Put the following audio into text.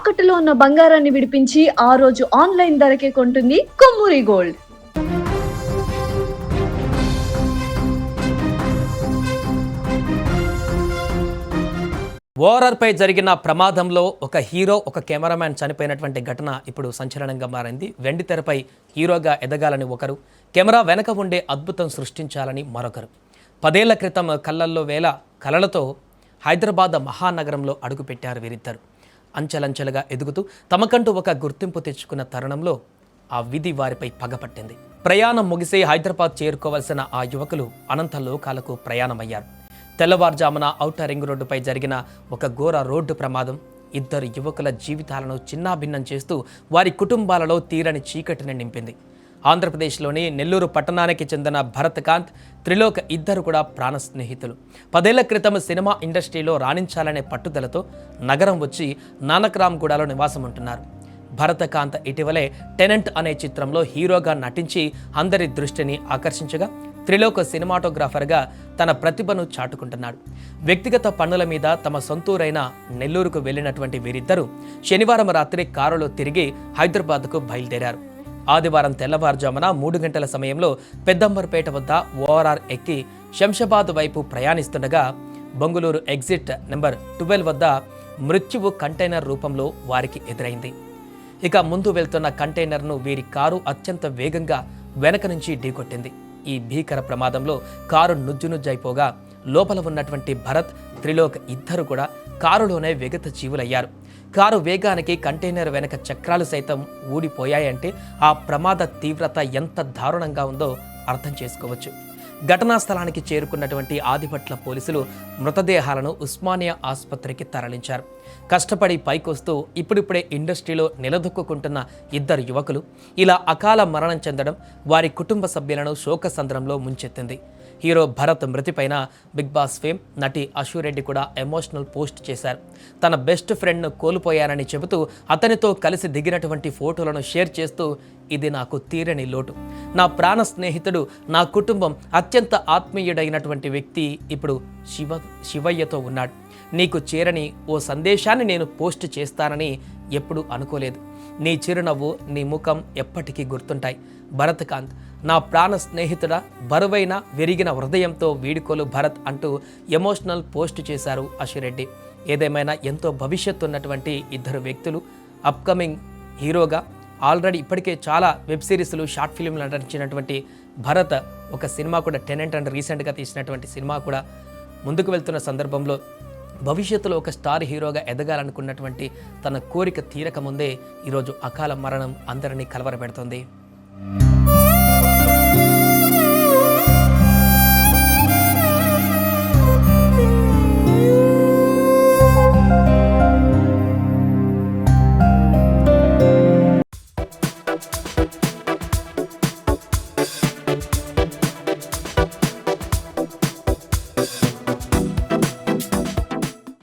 తాకట్టులో ఉన్న బంగారాన్ని విడిపించి ఆ రోజు ఆన్లైన్ ధరకే కొంటుంది కొమ్మూరి గోల్డ్. ఓఆర్ఆర్పై జరిగిన ప్రమాదంలో ఒక హీరో ఒక కెమెరామ్యాన్ చనిపోయినటువంటి ఘటన ఇప్పుడు సంచలనంగా మారింది. వెండి తెరపై హీరోగా ఎదగాలని ఒకరు, కెమెరా వెనక ఉండే అద్భుతం సృష్టించాలని మరొకరు. 10 ఏళ్ల క్రితం కళ్ళల్లో వేల కలలతో హైదరాబాద్ మహానగరంలో అడుగుపెట్టారు వీరిద్దరు. అంచెలంచెలుగా ఎదుగుతూ తమకంటూ ఒక గుర్తింపు తెచ్చుకున్న తరుణంలో ఆ విధి వారిపై పగపట్టింది. ప్రయాణం ముగిసి హైదరాబాద్ చేరుకోవాల్సిన ఆ యువకులు అనంత లోకాలకు ప్రయాణమయ్యారు. తెల్లవారుజామున ఔటర్ రింగ్ రోడ్డుపై జరిగిన ఒక ఘోర రోడ్డు ప్రమాదం ఇద్దరు యువకుల జీవితాలను చిన్నాభిన్నం చేస్తూ వారి కుటుంబాలలో తీరని చీకటిని నింపింది. ఆంధ్రప్రదేశ్లోని నెల్లూరు పట్టణానికి చెందిన భరత్కాంత్, త్రిలోక్ ఇద్దరు కూడా ప్రాణ స్నేహితులు. 10 ఏళ్ల క్రితం సినిమా ఇండస్ట్రీలో రాణించాలనే పట్టుదలతో నగరం వచ్చి నానక్రామ్గూడలో నివాసం ఉంటున్నారు. భరతకాంత్ ఇటీవలే టెనెంట్ అనే చిత్రంలో హీరోగా నటించి అందరి దృష్టిని ఆకర్షించగా, త్రిలోక్ సినిమాటోగ్రాఫర్గా తన ప్రతిభను చాటుకుంటున్నాడు. వ్యక్తిగత పనుల మీద తమ సొంతూరైన నెల్లూరుకు వెళ్లినటువంటి వీరిద్దరూ శనివారం రాత్రి కారులో తిరిగి హైదరాబాద్కు బయలుదేరారు. ఆదివారం తెల్లవారుజామున 3 గంటల సమయంలో పెద్దంబర్పేట వద్ద ఓఆర్ఆర్ ఎక్కి శంషాబాద్ వైపు ప్రయాణిస్తుండగా బెంగళూరు ఎగ్జిట్ నెంబర్ 12 వద్ద మృత్యువు కంటైనర్ రూపంలో వారికి ఎదురైంది. ఇక ముందు వెళ్తున్న కంటైనర్ను వీరి కారు అత్యంత వేగంగా వెనక నుంచి ఢీకొట్టింది. ఈ భీకర ప్రమాదంలో కారు నుజ్జునుజ్జైపోగా లోపల ఉన్నటువంటి భరత్, త్రిలోక్ ఇద్దరు కూడా కారులోనే విగత జీవులయ్యారు. కారు వేగానికి కంటైనర్ వెనక చక్రాలు సైతం ఊడిపోయాయంటే ఆ ప్రమాద తీవ్రత ఎంత దారుణంగా ఉందో అర్థం చేసుకోవచ్చు. ఘటనా స్థలానికి చేరుకున్నటువంటి ఆదిపట్ల పోలీసులు మృతదేహాలను ఉస్మానియా ఆసుపత్రికి తరలించారు. కష్టపడి పైకొస్తూ ఇప్పుడిప్పుడే ఇండస్ట్రీలో నిలదొక్కుంటున్న ఇద్దరు యువకులు ఇలా అకాల మరణం చెందడం వారి కుటుంబ సభ్యులను శోకసంద్రంలో ముంచెత్తింది. హీరో భరత్ మృతిపైన బిగ్ బాస్ ఫేమ్ నటి అశురెడ్డి కూడా ఎమోషనల్ పోస్ట్ చేశారు. తన బెస్ట్ ఫ్రెండ్ను కోల్పోయానని చెబుతూ అతనితో కలిసి దిగినటువంటి ఫోటోలను షేర్ చేస్తూ, ఇది నాకు తీరని లోటు. నా ప్రాణ స్నేహితుడు, నా కుటుంబం, అత్యంత ఆత్మీయుడైనటువంటి వ్యక్తి ఇప్పుడు శివయ్యతో ఉన్నాడు. నీకు చేరని ఓ సందేశాన్ని నేను పోస్ట్ చేస్తానని ఎప్పుడూ అనుకోలేదు. నీ చిరునవ్వు, నీ ముఖం ఎప్పటికీ గుర్తుంటాయి. భరత్కాంత్, నా ప్రాణ స్నేహితుడా, బరువైన విరిగిన హృదయంతో వీడుకోలు భరత్ అంటూ ఎమోషనల్ పోస్ట్ చేశారు అశురెడ్డి. ఏదేమైనా ఎంతో భవిష్యత్తు ఉన్నటువంటి ఇద్దరు వ్యక్తులు అప్కమింగ్ హీరోగా ఆల్రెడీ ఇప్పటికే చాలా వెబ్ సిరీస్లు, షార్ట్ ఫిల్మ్లు నటించినటువంటి భరత్ ఒక సినిమా కూడా టెనెంట్ అండ్ రీసెంట్గా తీసినటువంటి సినిమా కూడా ముందుకు వెళ్తున్న సందర్భంలో భవిష్యత్తులో ఒక స్టార్ హీరోగా ఎదగాలనుకున్నటువంటి తన కోరిక తీరక ముందే ఈరోజు అకాల మరణం అందరినీ కలవరపెడుతోంది.